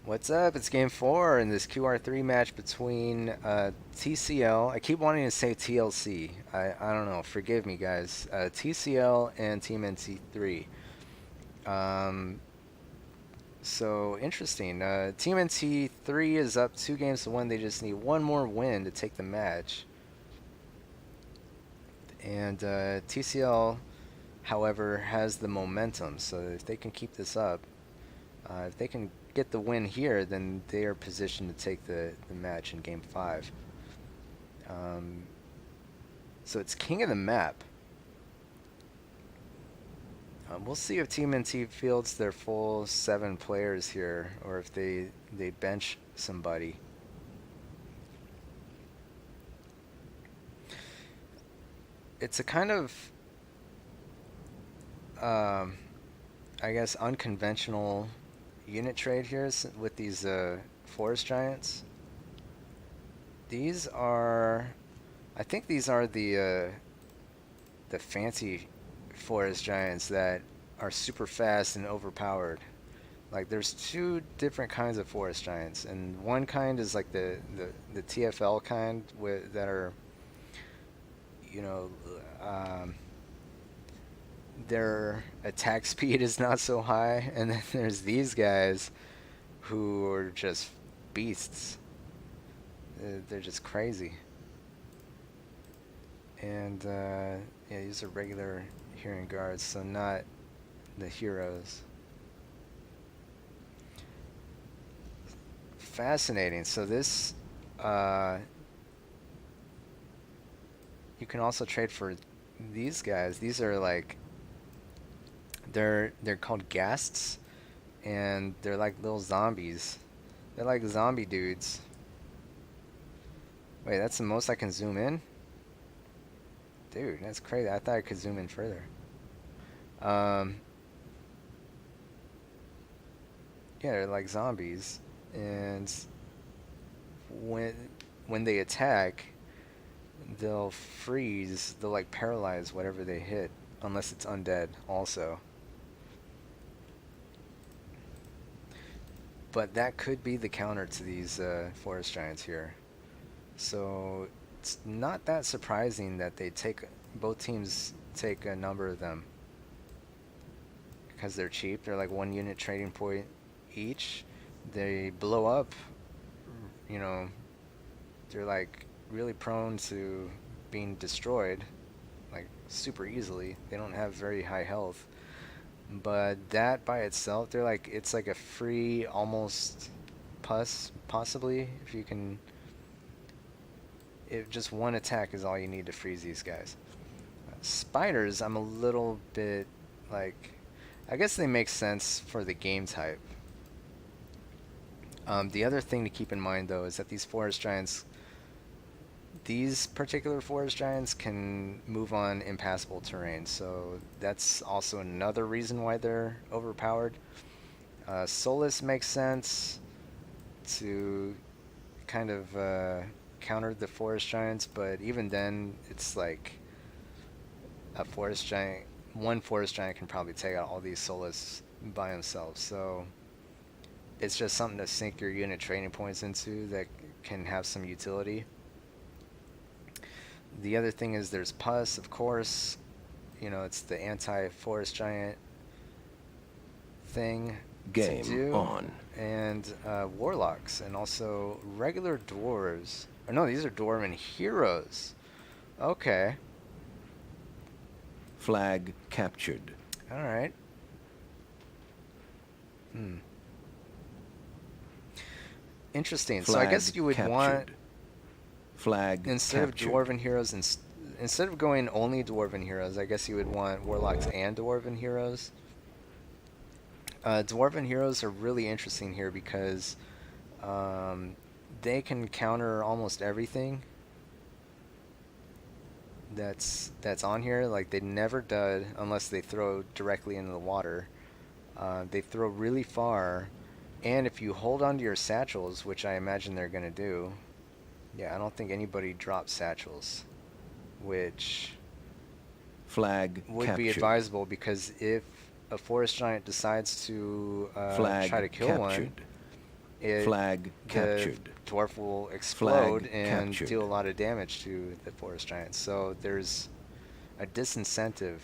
What's up? It's game four in this QR3 match between TCL. I keep wanting to say TLC. I don't know. Forgive me, guys. TCL and TMNT3. Um, so interesting. TMNT3 is up 2 games to 1. They just need one more win to take the match. And TCL, however, has the momentum. So if they can keep this up, if they can get the win here, then they are positioned to take the match in game five. Um, so it's king of the map. We'll see if TMNT fields their full 7 players here, or if they bench somebody. It's a kind of, um, I guess, unconventional unit trade here with these forest giants. These are, I think these are the fancy forest giants that are super fast and overpowered. Like there's two different kinds of forest giants, and one kind is like the TFL kind that are, you know, um, their attack speed is not so high, and then there's these guys who are just beasts. They're just crazy. And yeah, these are regular hearing guards, so not the heroes. Fascinating. So this, uh, you can also trade for these guys. These are like they're called ghasts, and they're like little zombies. They're like zombie dudes. Wait, that's the most I can zoom in? Dude, that's crazy. I thought I could zoom in further. Um, yeah, they're like zombies, and when when they attack, they'll freeze. They'll like paralyze whatever they hit, unless it's undead also. But that could be the counter to these forest giants here. So it's not that surprising that both teams take a number of them because they're cheap. They're like 1 unit trading point each. They blow up, you know, they're like really prone to being destroyed like super easily. They don't have very high health. But that by itself, it's like a free almost possibly if you can. If just one attack is all you need to freeze these guys. Spiders, I'm a little bit like, I guess they make sense for the game type. The other thing to keep in mind though is that these particular forest giants can move on impassable terrain, so that's also another reason why they're overpowered. Solus makes sense to kind of counter the forest giants, but even then, it's like a forest giant. One forest giant can probably take out all these Solus by himself, so it's just something to sink your unit training points into that can have some utility. The other thing is there's pus, of course. You know, it's the anti-forest giant thing to Game do. on. And warlocks, and also regular dwarves. Or no, these are dwarven heroes. Okay. Flag captured. All right. Hmm. Interesting. So I guess Flag you would want, captured. Flag instead of captured. dwarven heroes, instead of going only dwarven heroes, I guess you would want warlocks and dwarven heroes. Dwarven heroes are really interesting here because um, they can counter almost everything that's on here. Like they never dud unless they throw directly into the water. They throw really far, and if you hold onto your satchels, which I imagine they're gonna do, yeah, I don't think anybody drops satchels, which Flag would be captured. advisable because if a forest giant decides to try Flag to kill one, captured. Flag the captured. dwarf will explode Flag and captured. do a lot of damage to the forest giant. So there's a disincentive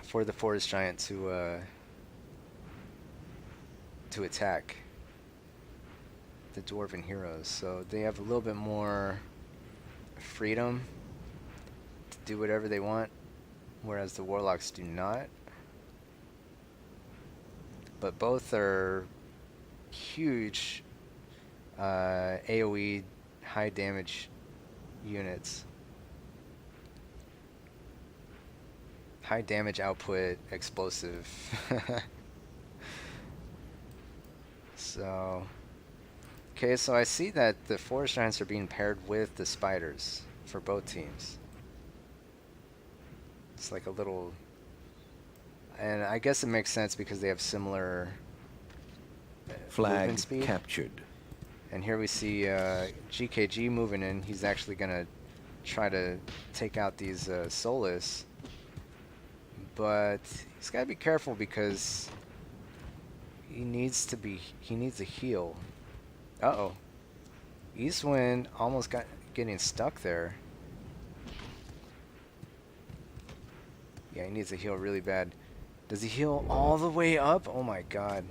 for the forest giant to attack the dwarven heroes. So they have a little bit more freedom to do whatever they want, whereas the warlocks do not. But both are huge AoE high damage units. High damage output explosive. So, okay, so I see that the forest giants are being paired with the spiders for both teams. It's like a little, and I guess it makes sense because they have similar Flag movement speed. captured. And here we see GKG moving in. He's actually gonna try to take out these Solus, but he's gotta be careful because he needs to heal. Uh-oh. Eastwind almost getting stuck there. Yeah, he needs to heal really bad. Does he heal all the way up? Oh my god.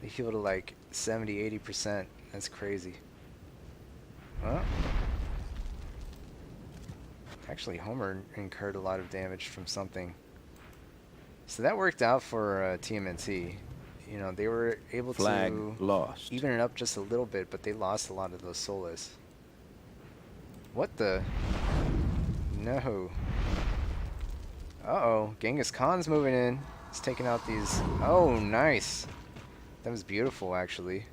They heal to like 70-80%. That's crazy. Well, actually Homer incurred a lot of damage from something. So that worked out for TMNT. You know, they were able Flag to lost. even it up just a little bit, but they lost a lot of those Solus. What the? No. Uh-oh. Genghis Khan's moving in. He's taking out these. Oh, nice. That was beautiful, actually.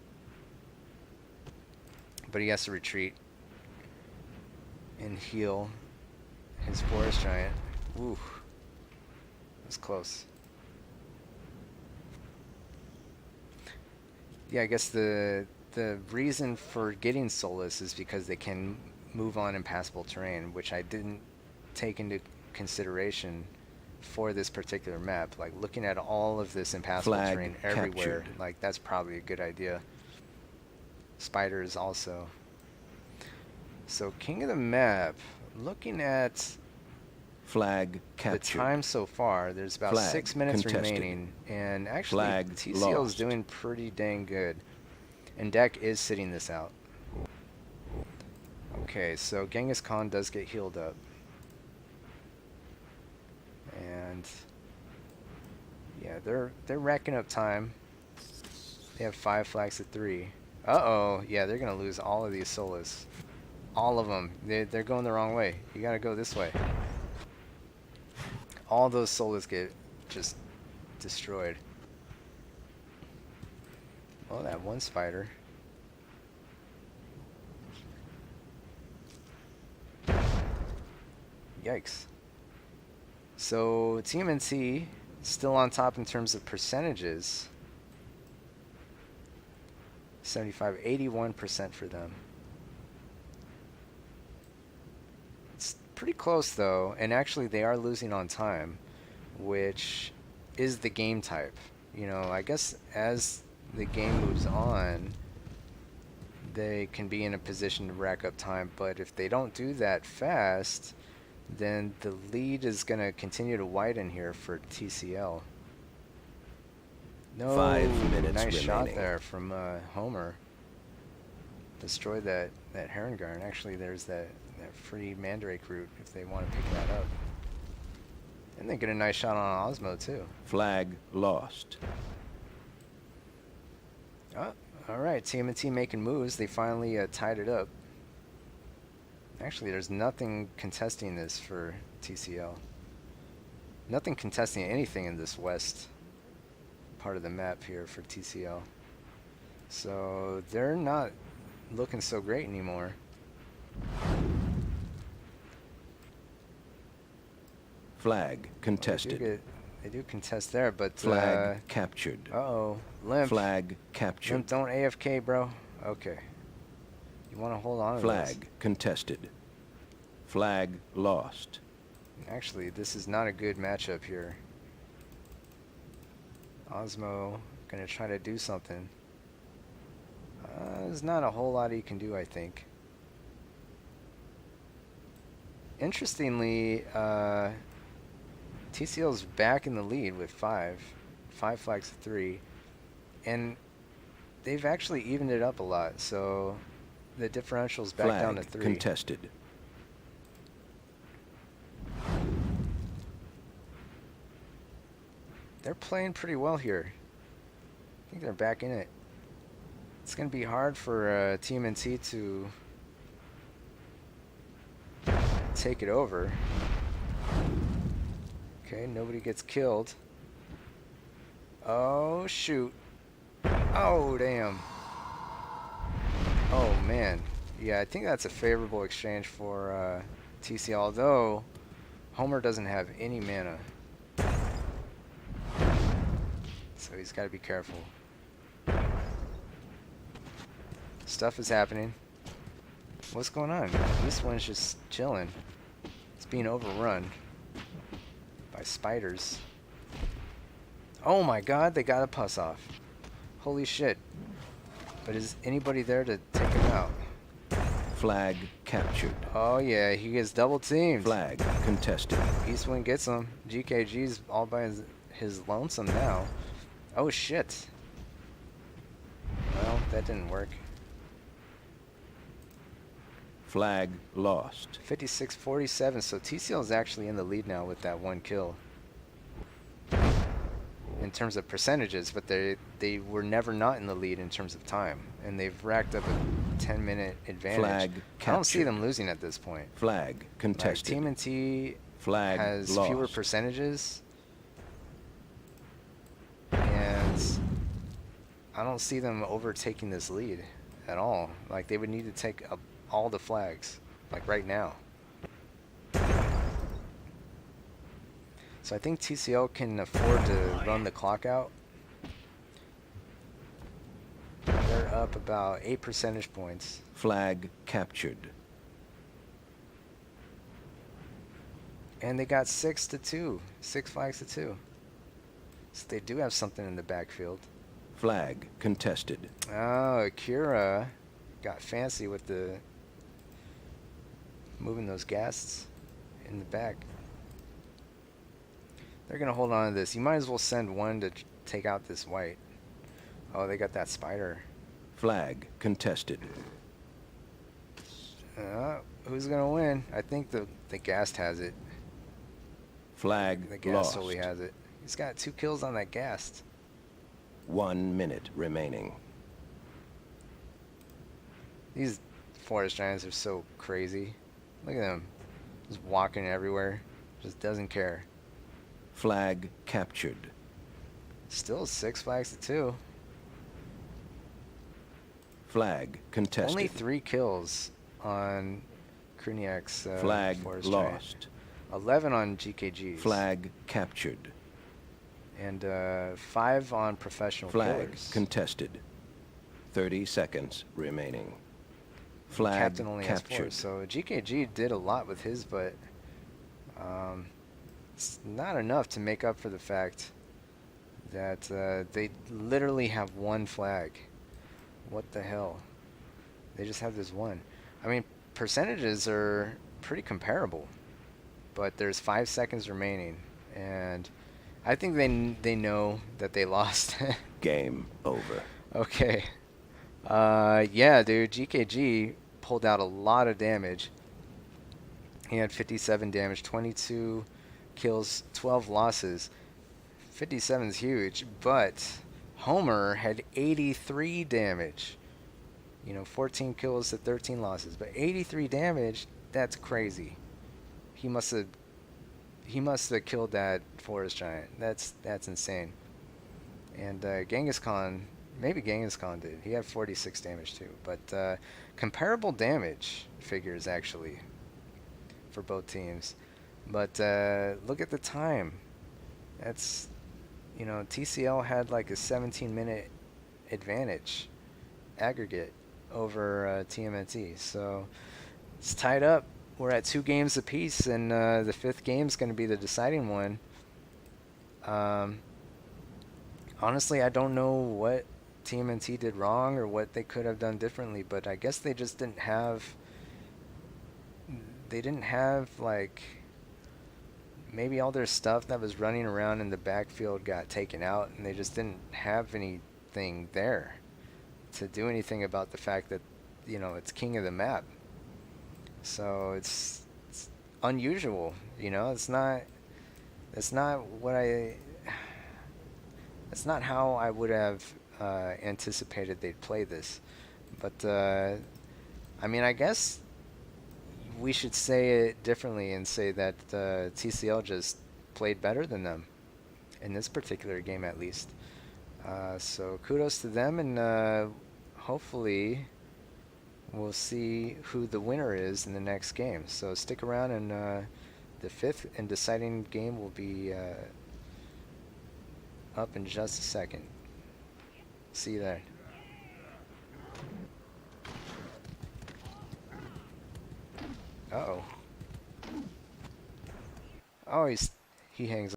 But he has to retreat and heal his forest giant. Ooh. That's close. Yeah, I guess the reason for getting Solus is because they can move on impassable terrain, which I didn't take into consideration for this particular map. Like looking at all of this impassable Flag terrain everywhere, captured. like that's probably a good idea. Spiders also. So king of the map, looking at Flag captured. the time so far, there's about Flag 6 minutes contested. remaining, and actually Flag TCL is lost. doing pretty dang good. And Deck is sitting this out. Okay, so Genghis Khan does get healed up. And yeah, they're racking up time. They have 5 flags to 3. Uh-oh, yeah, they're gonna lose all of these Solus. All of them. They're going the wrong way. You gotta go this way. All those Solus get just destroyed. Oh, that one spider. Yikes. So TMNT still on top in terms of percentages. 75, 81% for them. It's pretty close though, and actually they are losing on time, which is the game type. You know, I guess as the game moves on, they can be in a position to rack up time, but if they don't do that fast, then the lead is going to continue to widen here for TCL. No, 5 minutes nice remaining. shot there from Homer. Destroy that Heron Garden. Actually, there's that free Mandrake route if they want to pick that up. And they get a nice shot on Osmo too. Flag lost. Oh, all right, TMNT making moves. They finally tied it up. Actually, there's nothing contesting this for TCL. Nothing contesting anything in this west part of the map here for TCL. So they're not looking so great anymore. Flag contested. Well, they do contest there, but Flag captured. uh-oh, Limp. Flag captured. Limp, don't AFK, bro. Okay. You want to hold on to Flag this. contested. Flag lost. Actually, this is not a good matchup here. Osmo gonna try to do something. There's not a whole lot you can do, I think. Interestingly, TCL's back in the lead with 5 flags to 3, and they've actually evened it up a lot, so the differential's back down to 3. Contested. They're playing pretty well here. I think they're back in it. It's going to be hard for TMNT to take it over. Okay, nobody gets killed. Oh, shoot. Oh, damn. Oh, man. Yeah, I think that's a favorable exchange for TCL, although Homer doesn't have any mana. So he's got to be careful. Stuff is happening. What's going on? This one's just chilling. It's being overrun by spiders. Oh my god, they got a puss off. Holy shit. But is anybody there to take him out? Flag captured. Oh yeah, he gets double teamed. Flag contested. Eastwind gets him. GKG's all by his lonesome now. Oh shit. Well, that didn't work. Flag lost. 56-47, so TCL is actually in the lead now with that 1 kill. In terms of percentages, but they were never not in the lead in terms of time. And they've racked up a 10-minute advantage. Flag I don't see captured. them losing at this point. Flag contested. Like, TMNT Flag has lost. fewer percentages. And I don't see them overtaking this lead at all. Like, they would need to take up all the flags, like right now. So I think TCL can afford to run the clock out. They're up about 8 percentage points. Flag captured. And they got 6 to 2. 6 flags to 2. So they do have something in the backfield. Flag contested. Oh, Akira got fancy with the moving those ghasts in the back. They're going to hold on to this. You might as well send one to take out this white. Oh, they got that spider. Flag contested. Who's going to win? I think the ghast has it. Flag The ghast lost. totally has it. He's got 2 kills on that ghast. 1 minute remaining. These forest giants are so crazy. Look at them. Just walking everywhere. Just doesn't care. Flag captured. Still 6 flags to 2. Flag contested. Only 3 kills on Kruniak's Flag forest giant. lost. 11 on GKG's. Flag captured. And 5 on professional Flag killers. contested. 30 seconds remaining. Flag Captain only has 4. captured. So GKG did a lot with his, but it's not enough to make up for the fact that they literally have 1 flag. What the hell? They just have this 1. I mean, percentages are pretty comparable, but there's 5 seconds remaining, and I think they know that they lost. Game over. Okay. Yeah, dude, GKG pulled out a lot of damage. He had 57 damage, 22 kills, 12 losses. 57 is huge, but Homer had 83 damage. You know, 14 kills to 13 losses, but 83 damage, that's crazy. He must have killed that forest giant. That's insane. And Genghis Khan, maybe Genghis Khan did. He had 46 damage too. But comparable damage figures actually for both teams. But look at the time. That's, you know, TCL had like a 17-minute advantage aggregate over TMNT. So it's tied up. We're at 2 games apiece, and the 5th game is going to be the deciding one. Honestly, I don't know what TMNT did wrong or what they could have done differently, but I guess they just didn't have, like, maybe all their stuff that was running around in the backfield got taken out, and they just didn't have anything there to do anything about the fact that, it's king of the map. So it's unusual, it's not what I, it's not how I would have anticipated they'd play this. But I mean, I guess we should say it differently and say that TCL just played better than them in this particular game, at least. So kudos to them, and hopefully we'll see who the winner is in the next game. So stick around, and the fifth and deciding game will be up in just a second. See you there. Uh-oh. Oh, he hangs